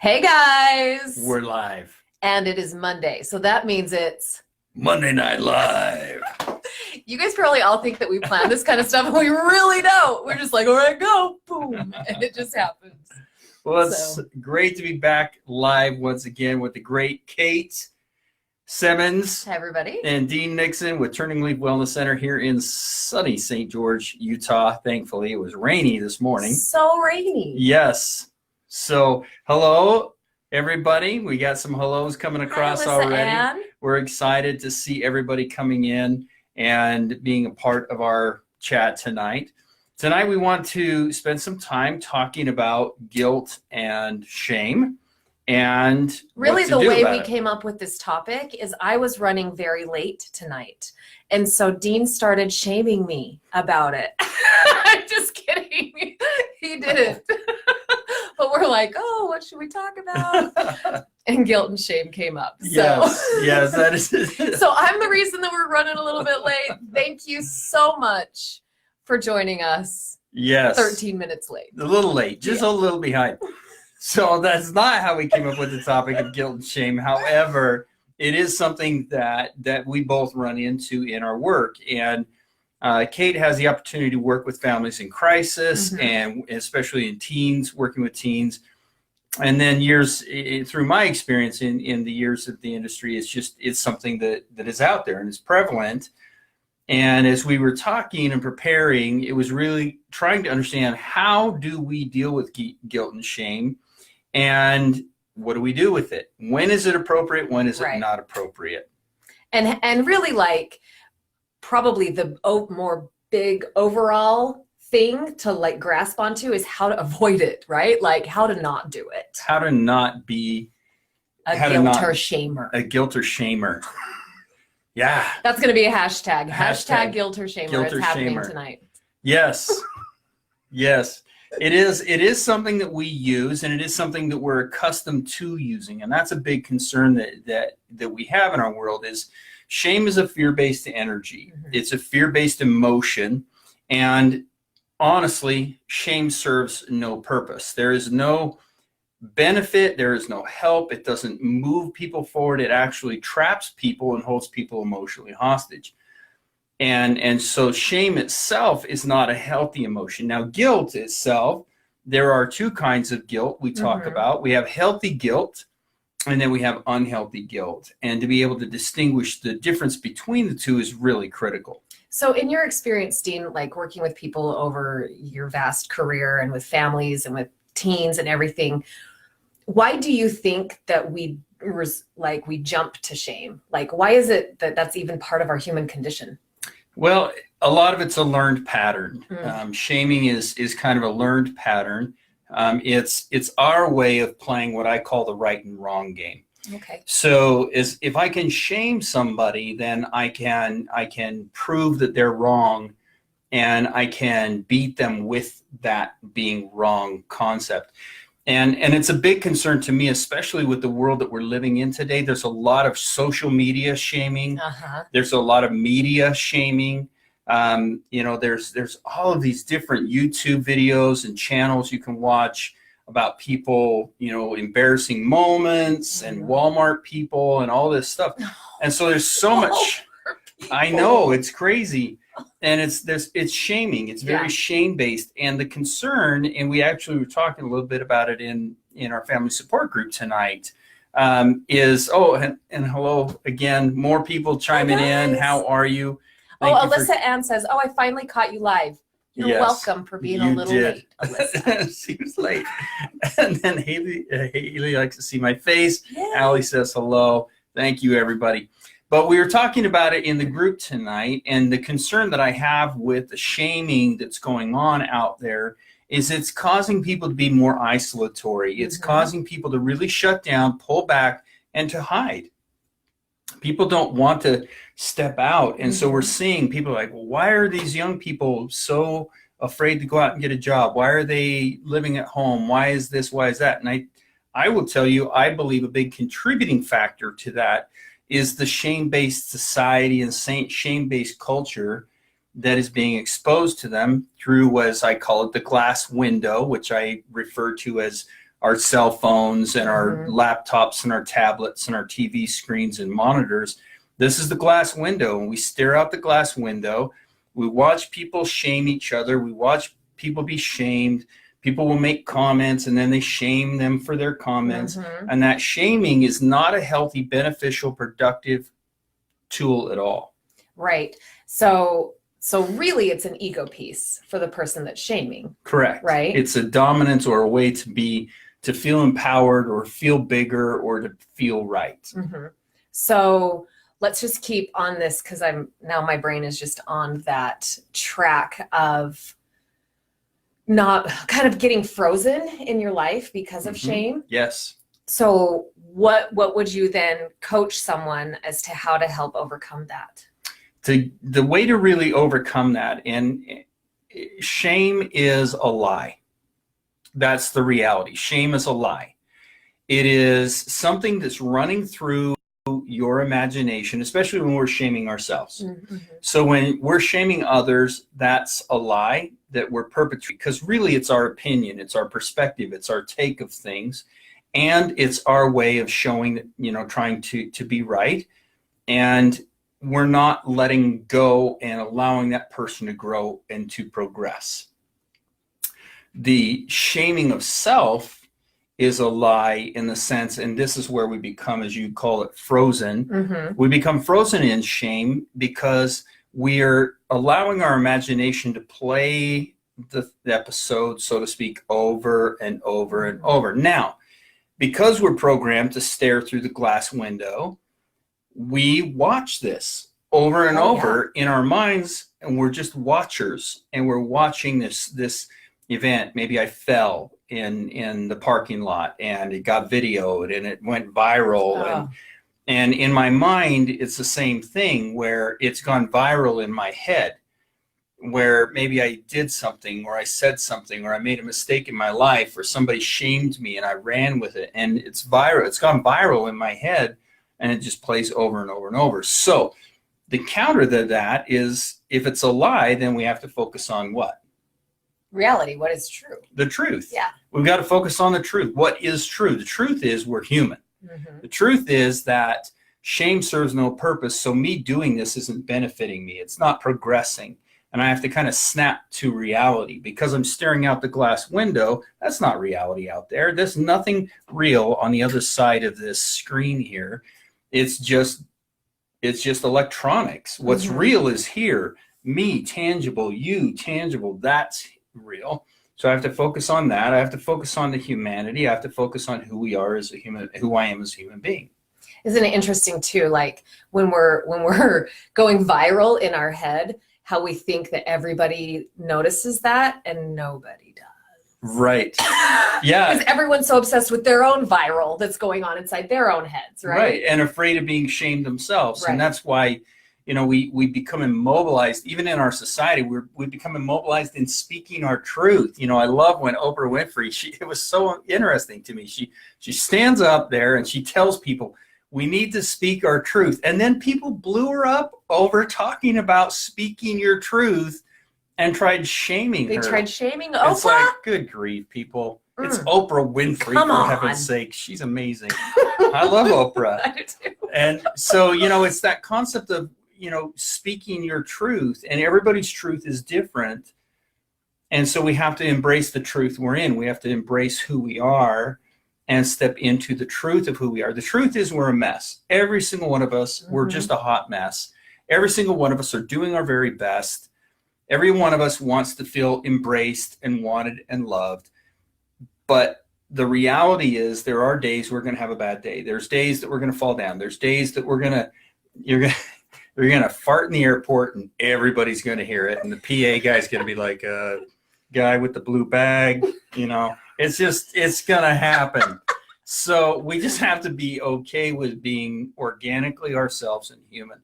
Hey guys! We're live. And it is Monday, so that means it's Monday Night Live. You guys probably all think that we plan this kind of stuff, and we really don't. We're just like, all right, go, boom, and it just happens. Well, it's great to be back live once again with the great Kate Semmens. Hi, everybody. And Dean Nixon with Turningleaf Wellness Center here in sunny St. George, Utah. Thankfully, it was rainy this morning. So rainy. Yes. So, hello, everybody. We got some hellos coming across already. Ann. We're excited to see everybody coming in and being a part of our chat tonight. Tonight, we want to spend some time talking about guilt and shame and really the way we came up with this topic is I was running very late tonight. And so Dean started shaming me about it. I'm just kidding. He didn't. But we're like, oh, what should we talk about? And guilt and shame came up. Yes, that is it. So I'm the reason that we're running a little bit late. Thank you so much for joining us. Yes. 13 minutes late. A little late, just a little behind. So that's not how we came up with the topic of guilt and shame. However, it is something that we both run into in our work. And Kate has the opportunity to work with families in crisis, and especially in teens, working with teens. And then through my experience in the years of the industry, it's something that is out there and is prevalent. And as we were talking and preparing, it was really trying to understand, how do we deal with guilt and shame, and what do we do with it? When is it appropriate? When is it not appropriate? And really, like, probably the more big overall thing to like grasp onto is how to avoid it, right? Like how to not do it. How to not be a guilt or shamer. A guilt or shamer. Yeah. That's going to be a hashtag. Hashtag guilt or shamer. Guilt or it's happening shamer. Tonight. Yes. Yes. It is something that we use, and it is something that we're accustomed to using. And that's a big concern that we have in our world. Is shame is a fear-based energy. It's a fear-based emotion. And honestly, shame serves no purpose. There is no benefit. There is no help. It doesn't move people forward. It actually traps people and holds people emotionally hostage. And so shame itself is not a healthy emotion. Now, guilt itself, there are two kinds of guilt we talk about. We have healthy guilt, and then we have unhealthy guilt. And to be able to distinguish the difference between the two is really critical. So in your experience, Dean, like working with people over your vast career and with families and with teens and everything, why do you think that we jump to shame? Like, why is it that that's even part of our human condition? Well, a lot of it's a learned pattern. Shaming is kind of a learned pattern. It's our way of playing what I call the right and wrong game. Okay. So if I can shame somebody, then I can prove that they're wrong, and I can beat them with that being wrong concept. And it's a big concern to me, especially with the world that we're living in today. There's a lot of social media shaming. There's a lot of media shaming. There's all of these different YouTube videos and channels you can watch about people, embarrassing moments and Walmart people and all this stuff. And so there's so much. I know, it's crazy. And it's shaming. It's very shame-based. And the concern, and we actually were talking a little bit about it in our family support group tonight, is, and hello again, more people chiming in. How are you? Alyssa Ann says, I finally caught you live. You're welcome for being a little late, Alyssa. She was late. And then Haley likes to see my face. Yay. Allie says hello. Thank you, everybody. But we were talking about it in the group tonight, and the concern that I have with the shaming that's going on out there is it's causing people to be more isolatory. It's causing people to really shut down, pull back, and to hide. People don't want to step out. And so we're seeing people like, well, why are these young people so afraid to go out and get a job? Why are they living at home? Why is this? Why is that? And I will tell you, I believe a big contributing factor to that is the shame-based society and shame-based culture that is being exposed to them through, as I call it, the glass window, which I refer to as our cell phones and our Mhm. laptops and our tablets and our TV screens and monitors. This is the glass window, and we stare out the glass window. We watch people shame each other. We watch people be shamed. People will make comments, and then they shame them for their comments. Mhm. And that shaming is not a healthy, beneficial, productive tool at all. Right. So really it's an ego piece for the person that's shaming. Correct. Right. It's a dominance or a way to feel empowered or feel bigger or to feel right. Mm-hmm. So let's just keep on this, because my brain is just on that track of not kind of getting frozen in your life because of shame. Yes. So what would you then coach someone as to how to help overcome that? The way to really overcome that, and shame is a lie. That's the reality. Shame is a lie. It is something that's running through your imagination, especially when we're shaming ourselves. Mm-hmm. So when we're shaming others, that's a lie that we're perpetrating, because really it's our opinion, it's our perspective, it's our take of things, and it's our way of showing that, trying to be right. And we're not letting go and allowing that person to grow and to progress. The shaming of self is a lie in the sense, and this is where we become, as you call it, frozen. Mm-hmm. We become frozen in shame because we're allowing our imagination to play the episode, so to speak, over and over and over. Now, because we're programmed to stare through the glass window, we watch this over and over in our minds, and we're just watchers, and we're watching this event. Maybe I fell in the parking lot and it got videoed and it went viral. And in my mind, it's the same thing, where it's gone viral in my head, where maybe I did something or I said something or I made a mistake in my life or somebody shamed me and I ran with it, and it's viral. It's gone viral in my head, and it just plays over and over and over. So the counter to that is, if it's a lie, then we have to focus on what? Reality. What is true? The truth. Yeah. We've got to focus on the truth. What is true? The truth is we're human. Mm-hmm. The truth is that shame serves no purpose. So me doing this isn't benefiting me. It's not progressing. And I have to kind of snap to reality, because I'm staring out the glass window. That's not reality out there. There's nothing real on the other side of this screen here. It's just electronics. What's real is here. Me, tangible. You, tangible. That's real. So I have to focus on that. I have to focus on the humanity. I have to focus on who we are as a human, who I am as a human being. Isn't it interesting too, like when we're going viral in our head, how we think that everybody notices that and nobody does. Right. Yeah. Because everyone's so obsessed with their own viral that's going on inside their own heads, right? Right. And afraid of being shamed themselves. Right. And that's why, we become immobilized, even in our society. We become immobilized in speaking our truth. I love when Oprah Winfrey, it was so interesting to me. She stands up there and she tells people, we need to speak our truth. And then people blew her up over talking about speaking your truth and tried shaming her. They tried shaming Oprah? It's like, good grief, people. It's Oprah Winfrey, for heaven's sake. She's amazing. I love Oprah. I do too. And so, it's that concept of, speaking your truth, and everybody's truth is different. And so we have to embrace the truth we're in. We have to embrace who we are and step into the truth of who we are. The truth is we're a mess. Every single one of us, we're just a hot mess. Every single one of us are doing our very best. Every one of us wants to feel embraced and wanted and loved. But the reality is there are days we're going to have a bad day. There's days that we're going to fall down. There's days that you're going to fart in the airport and everybody's going to hear it. And the PA guy's going to be like, guy with the blue bag, it's going to happen. So we just have to be okay with being organically ourselves and human.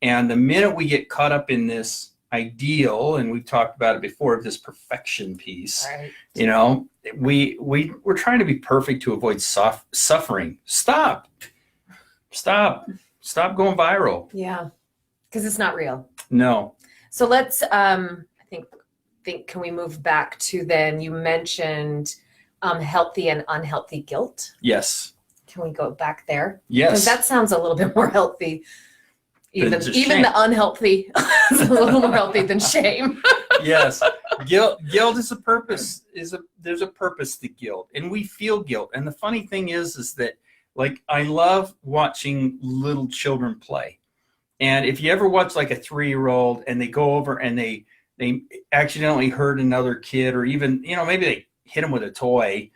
And the minute we get caught up in this ideal, and we've talked about it before, of this perfection piece, right. We're trying to be perfect to avoid suffering. Stop going viral. Yeah, because it's not real. No. So let's, I think, can we move back to then, you mentioned healthy and unhealthy guilt. Yes. Can we go back there? Yes. Because that sounds a little bit more healthy. Even shame. the unhealthy is a little more healthy than shame. Yes. Guilt is a purpose. There's a purpose to guilt, and we feel guilt. And the funny thing is that, like, I love watching little children play. And if you ever watch like a 3-year-old and they go over and they accidentally hurt another kid, or even, maybe they hit them with a toy,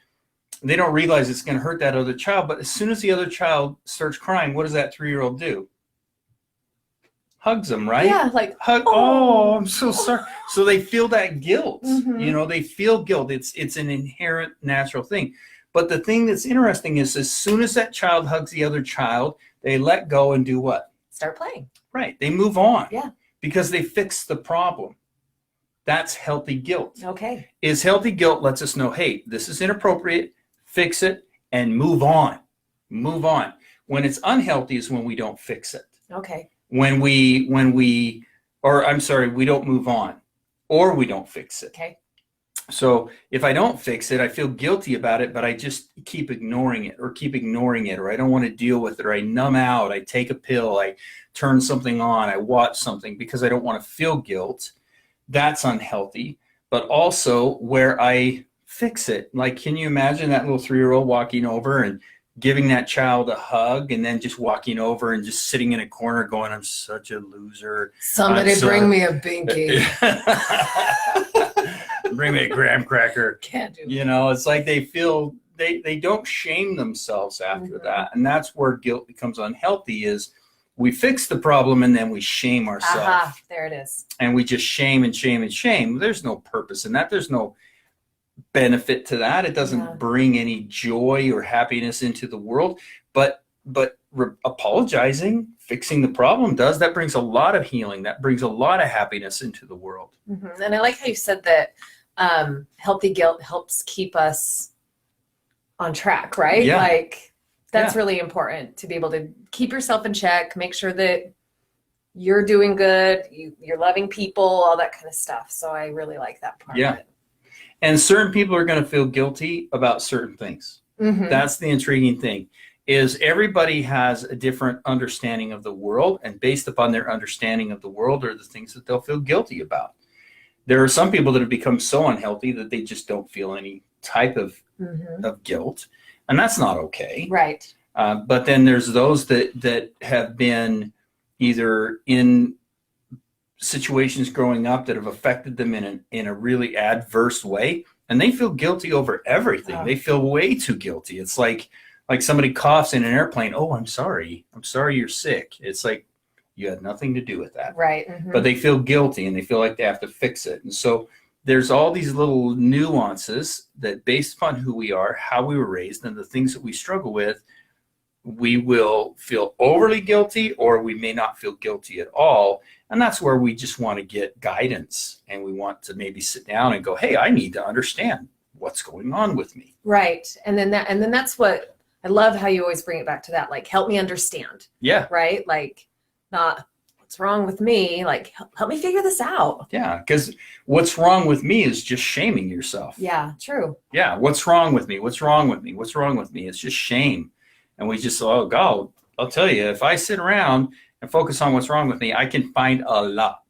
they don't realize it's going to hurt that other child. But as soon as the other child starts crying, what does that 3-year-old do? Hugs them, right? Yeah, like, hug. Oh, I'm so sorry. So they feel that guilt. Mhm. They feel guilt. It's an inherent natural thing. But the thing that's interesting is, as soon as that child hugs the other child, they let go and do what? Start playing. Right. They move on. Yeah. Because they fixed the problem. That's healthy guilt. Okay. Is healthy guilt lets us know, hey, this is inappropriate, fix it, and move on. Move on. When it's unhealthy is when we don't fix it. Okay. When we don't move on, or we don't fix it. Okay. So if I don't fix it, I feel guilty about it, but I just keep ignoring it, or I don't want to deal with it, or I numb out, I take a pill, I turn something on, I watch something because I don't want to feel guilt. That's unhealthy. But also where I fix it. Like, can you imagine that little 3-year-old walking over and giving that child a hug, and then just walking over and just sitting in a corner going, I'm such a loser. Somebody bring me a binky. Bring me a graham cracker. Can't do It's like they feel they don't shame themselves after that. And that's where guilt becomes unhealthy, is we fix the problem and then we shame ourselves. Aha, there it is. And we just shame and shame and shame. There's no purpose in that. There's no benefit to that. It doesn't bring any joy or happiness into the world. But apologizing, fixing the problem does. That brings a lot of healing. That brings a lot of happiness into the world. Mm-hmm. And I like how you said that healthy guilt helps keep us on track, right? Yeah. Like, that's really important, to be able to keep yourself in check, make sure that you're doing good, you're loving people, all that kind of stuff. So I really like that part of it. And certain people are going to feel guilty about certain things. Mm-hmm. That's the intriguing thing, is everybody has a different understanding of the world, and based upon their understanding of the world are the things that they'll feel guilty about. There are some people that have become so unhealthy that they just don't feel any type of guilt, and that's not okay. Right. But then there's those that have been either in situations growing up that have affected them in a really adverse way, and they feel guilty over everything. They feel way too guilty. It's like somebody coughs in an airplane. Oh, I'm sorry you're sick. It's like, you had nothing to do with that. Right. Mm-hmm. But they feel guilty and they feel like they have to fix it. And so there's all these little nuances that, based upon who we are, how we were raised, and the things that we struggle with, we will feel overly guilty, or we may not feel guilty at all. And that's where we just want to get guidance, and we want to maybe sit down and go, hey, I need to understand what's going on with me. Right. And then that's what I love, how you always bring it back to that, like, help me understand. Yeah. Right. Like, not what's wrong with me, like, help me figure this out. Yeah. Because what's wrong with me is just shaming yourself. Yeah. True. Yeah. What's wrong with me? What's wrong with me? What's wrong with me? It's just shame. And we just, oh God, I'll tell you, if I sit around and focus on what's wrong with me, I can find a lot.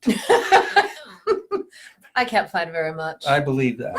I can't find very much. I believe that.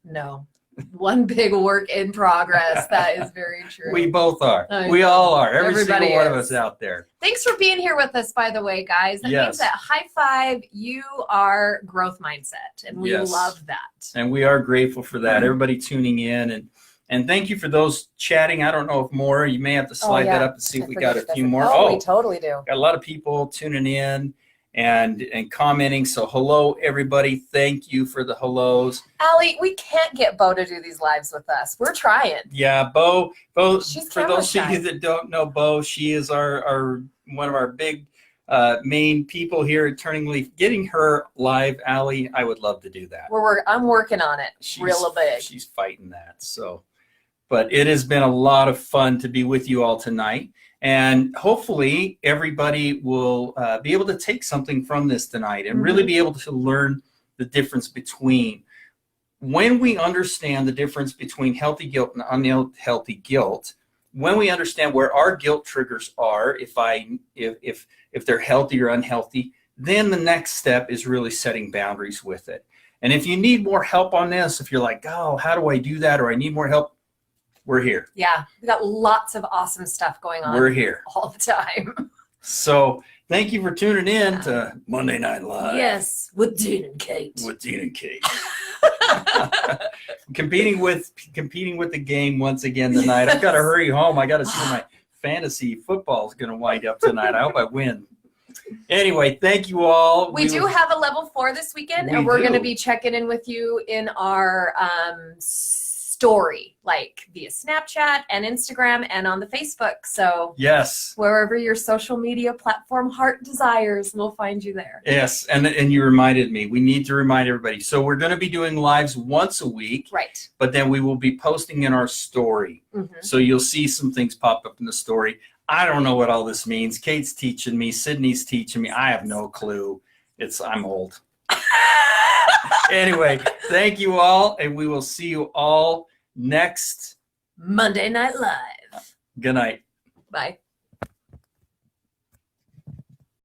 No. One big work in progress. That is very true. We both are. We all are. Every single one of us out there. Thanks for being here with us, by the way, guys. That means that high five, you are growth mindset, and we love that. And we are grateful for that. Everybody tuning in, and thank you for those chatting. I don't know if more. You may have to slide that up and see if we got a few more. Oh, we totally do. Got a lot of people tuning in and commenting. So hello, everybody. Thank you for the hellos. Allie, we can't get Bo to do these lives with us. We're trying. Yeah, Bo. She's for those of you that don't know Bo, she is our one of our big main people here at Turningleaf. Getting her live, Allie, I would love to do that. I'm working on it. Real big. She's fighting that. So, but it has been a lot of fun to be with you all tonight. And hopefully everybody will be able to take something from this tonight and really be able to learn the difference between when we understand the difference between healthy guilt and unhealthy guilt, when we understand where our guilt triggers are, if they're healthy or unhealthy, then the next step is really setting boundaries with it. And if you need more help on this, if you're like, oh, how do I do that? Or I need more help, we're here. Yeah, we got lots of awesome stuff going on. We're here all the time. So thank you for tuning in to Monday Night Live. Yes, with Dean and Kate. With Dean and Kate. competing with the game once again tonight. I've got to hurry home. I got to see where my fantasy football is going to wind up tonight. I hope I win. Anyway, thank you all. We do have a level 4 this weekend, and we're going to be checking in with you in our story, like via Snapchat and Instagram and on the Facebook. So yes, wherever your social media platform heart desires, we'll find you there. Yes, and you reminded me. We need to remind everybody. So we're going to be doing lives once a week. Right. But then we will be posting in our story. Mm-hmm. So you'll see some things pop up in the story. I don't know what all this means. Kate's teaching me. Sydney's teaching me. I have no clue. I'm old. Anyway, thank you all, and we will see you all next Monday Night Live. Good night. Bye.